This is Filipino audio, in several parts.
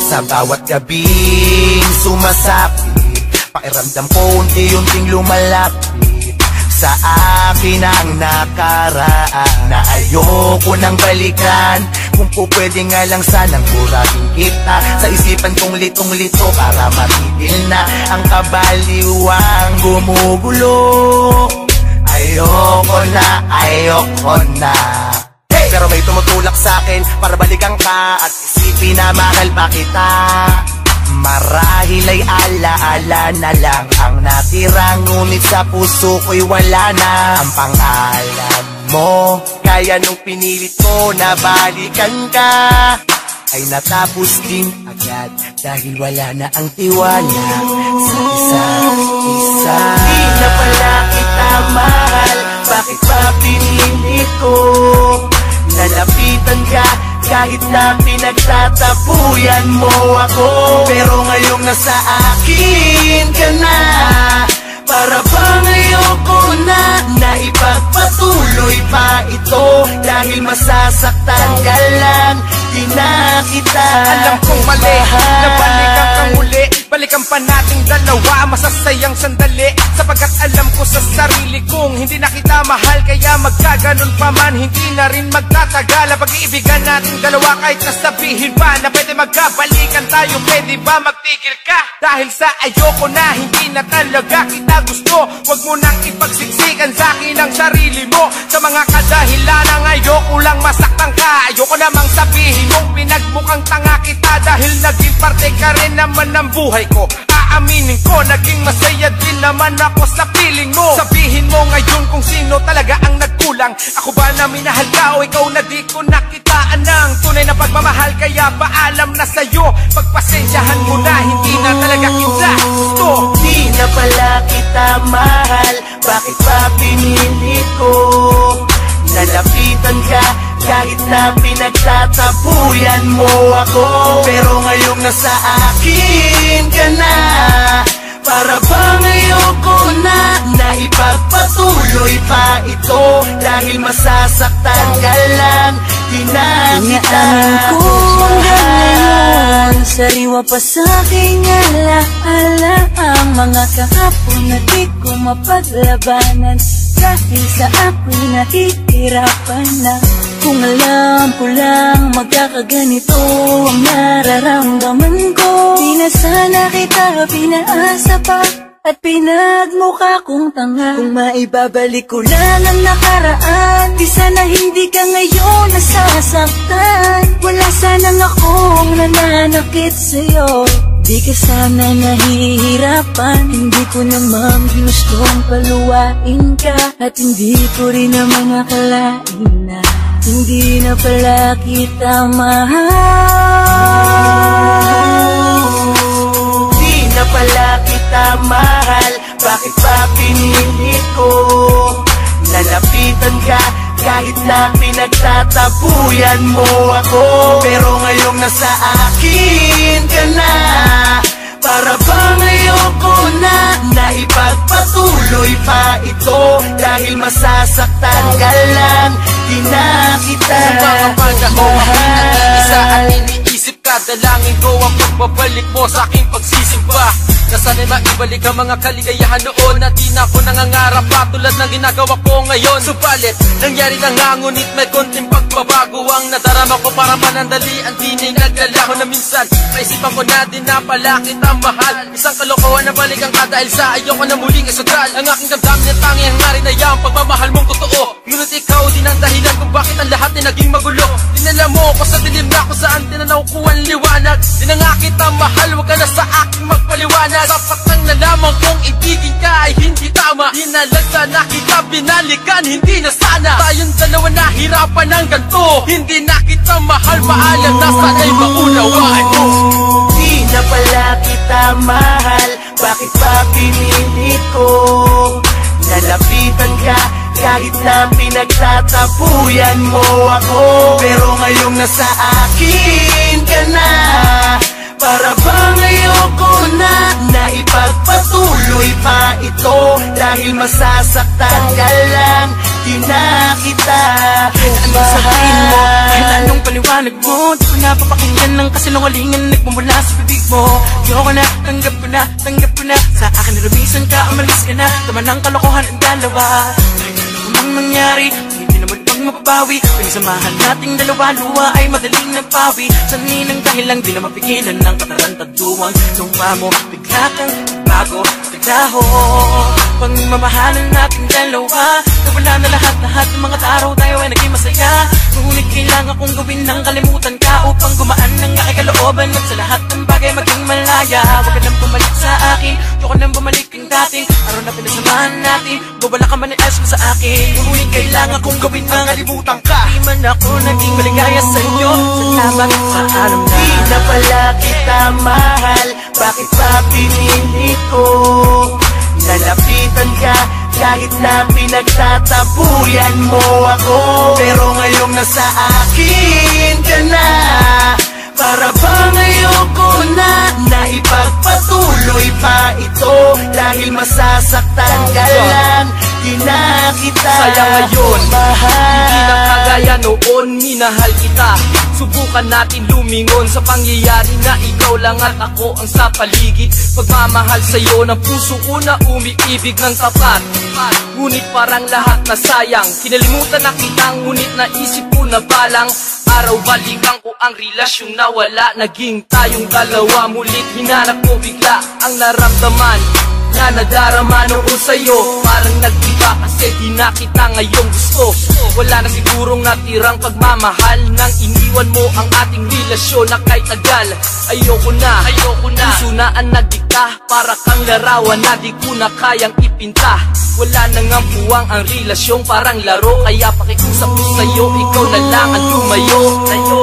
Sa bawat gabing sumasapit, pakiramdam ko unti-unting lumalapit sa akin ang nakaraan na ayoko nang balikan. Kung po pwede nga lang sanang burahin kita sa isipan kong litong-lito para matigil na ang kabaliwang gumugulo. Ayoko na. Pero may tumutulak sa akin para balikan ka at isipin na mahal pa kita. Marahil ay alaala na lang ang natira, ngunit sa puso ko'y wala na ang pangalan mo. Kaya nung pinilit ko na balikan ka, ay natapos din agad dahil wala na ang tiwala sa isa't isa. Di na pala kita mahal, bakit pa pinilit ko? Nalapitan ka kahit na pinagtatapuyan mo ako. Pero ngayong nasa akin ka na, para bang ayoko na ipagpatuloy pa ito. Dahil masasaktan ka lang, di na kita alam kong mali, nabalikan kang muli. Balikan pa nating dalawa, masasayang sandali. Sapagkat alam ko sa sarili kong hindi na kita mahal, kaya magkaganon pa man, hindi na rin magtatagal ang pag-iibigan nating dalawa. Kahit nasabihin pa na pwede magkabalikan tayo, pwede ba magtigil ka? Dahil sa ayoko na, hindi na talaga kita gusto. Huwag mo nang ipagsiksikan sa akin ang sarili mo sa mga kadahilanang ayoko lang masaktan ka. Ayoko namang sabihin mong pinagmukhang tanga kita, dahil naging parte ka rin naman ng buhay ko. Aaminin ko, naging masaya din naman ako sa piling mo. Sabihin mo ngayon kung sino talaga ang nagkulang. Ako ba na minahal ka o ikaw na di ko nakitaan ng tunay na pagmamahal? Kaya paalam na sa'yo, pagpasensyahan mo na, hindi na talaga kita gusto. Di na pala kita mahal, bakit pa pinilit ko? Nalapitan ka kahit na pinagtatapuyan mo ako. Pero ngayong nasa akin ka na, para bang ayoko na ipagpatuloy pa ito. Dahil masasaktan ka lang, di na kita. Inaamin ko hanggang ngayon, sariwa pa sa aking alaala ang mga kahapon na di ko mapaglabanan. Dahil sa ako'y nahihirapan na. Kung alam ko lang magkakaganito ang nararamdaman ko, di na sana kita pinaasa pa at pinagmukha kong tanga. Kung maibabalik ko lang ang nakaraan, di sana hindi ka ngayon nasasaktan. Wala sanang akong nananakit sa'yo, di ka sana nahihirapan. Hindi ko naman gustong paluwain ka, at hindi ko rin naman akalain na hindi na pala kita mahal. Di na pala kita mahal, bakit pa pinilit ko? Nalapitan ka kahit na pinagtatapuyan mo ako. Pero ngayong nasa akin ka na, para bang ayoko na ipagpatuloy pa ito. Dahil masasaktan ka lang, di na kita isa at iniisip ka, dalangin ko ang pagbabalik mo sa aking pagsisimba. Nasana'y maibalik ang mga kaligayahan noon na di na ako nangangarap pa tulad ng ginagawa ko ngayon. Subalit, nangyari na nga, ngunit may konting pagbabago ang nadarama ko. Para panandalian, di na'y naglalaho na minsan maisipan ko na din na pala kita mahal. Isang kalokohan na balikan ka dahil sa ayoko na muling isugal ang aking damdamin at tanging hangarin na yung pagmamahal mong totoo. Ngunit ikaw din ang dahilan kung bakit ang lahat ay naging magulo. Dinala mo ako sa dilim na kung saan tinanaw ko ang liwanag. Di na nga kita mahal, huwag ka na sa aking magpaliwanag. Dapat nang nalaman kong ibigin ka ay hindi tama. Di na lang sana kita binalikan, hindi na sana tayong dalawa nahirapan ng ganito. Hindi na kita mahal, paalam na sana'y maunawaan mo. Di na pala kita mahal, bakit pa pinilit ko? Nalapitan ka kahit na pinagtatapuyan mo ako. Pero ngayong nasa akin ka na, para bang ayoko na ipagpatuloy pa ito. dahil masasaktan ka lang, di na kita Anong sabihin mo? mahal. Kahit anong paliwanag mo, di ko na papakinggan ng kasinungalingan nagmumula sa bibig mo. Ayoko na, tanggap ko na sa akin nilumisan ka, umalis ka na. Tama ng kalokohan ang dalawa. Kahit ano mang nangyari, hindi naman pang mapabawi. Pinagsamahan nating dalawa, luha ay madaling nagpawi. Saninang dahilan, di na mapigilan ng katarantaduang luha mo. Bigla kang bago, biglaho. Pagmamahalan nating dalawa, nawala na lahat ng mga araw tayo ay naging masaya. Ngunit kailangan kong gawin ng kalimutan ka upang gumaan ng aking kalooban at sa lahat ng bagay maging malaya. Huwag ka nang bumalik sa akin, huwag ka nang bumalik ang dating araw na pinagsamahan natin. Bawala ka man i-ask mo sa akin, ngunit kailangan kong gawin ng kalimutan ka. Di man ako naging maligaya sa inyo, salamat sa alam na Di na pala kita mahal, bakit pa pinilit ko? Nalapitan ka kahit na pinagtatapuyan mo ako. Pero ngayong nasa akin ka na, para bang ayoko na ipagpatuloy pa ito, dahil masasaktan ka lang, di na kita Sayang ngayon, mahal. hindi na kagaya noon, minahal kita. Subukan natin lumingon sa pangyayari na ikaw lang at ako ang sa paligid. Pagmamahal sa'yo ng puso ko na umiibig ng tapat. Ngunit parang lahat na sayang, kinalimutan na kita, ngunit naisip ko na balang araw balikan ko ang relasyon na wala. Naging tayong dalawa, mulit hinanap ko bigla ang naramdaman na nadarama noon sa'yo. Parang nag-iba kasi di na kita ngayong gusto. Wala na sigurong natirang pagmamahal nang iniwan mo ang ating relasyon na kay tagal. Ayoko na puso na ang nagdikta, para kang larawan na di ko na kayang ipinta. Wala nang ang puwang ang relasyong parang laro, kaya pakiusap ko sa'yo, ikaw na lang ang lumayo.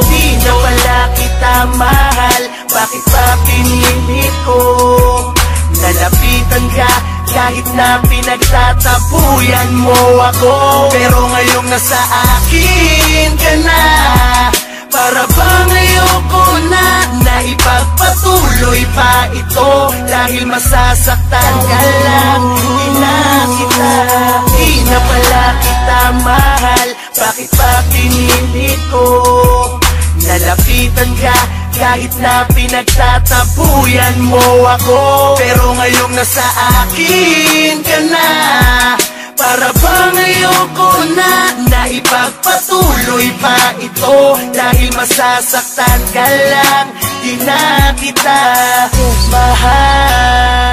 Di na pala kita mahal, bakit pa pinilit ko? Nalapitan ka kahit na pinagtatapuyan mo ako. Pero ngayong nasa akin ka na, para bang ayoko na ipagpatuloy pa ito, dahil masasaktan ka lang, di na kita. Di na pala kita mahal, bakit pa pinilit ko? Nalapitan ka kahit na pinagtatapuyan mo ako. Pero ngayong nasa akin ka na, para bang ayoko na ipagpatuloy pa ito, dahil masasaktan ka lang, di na kita mahal.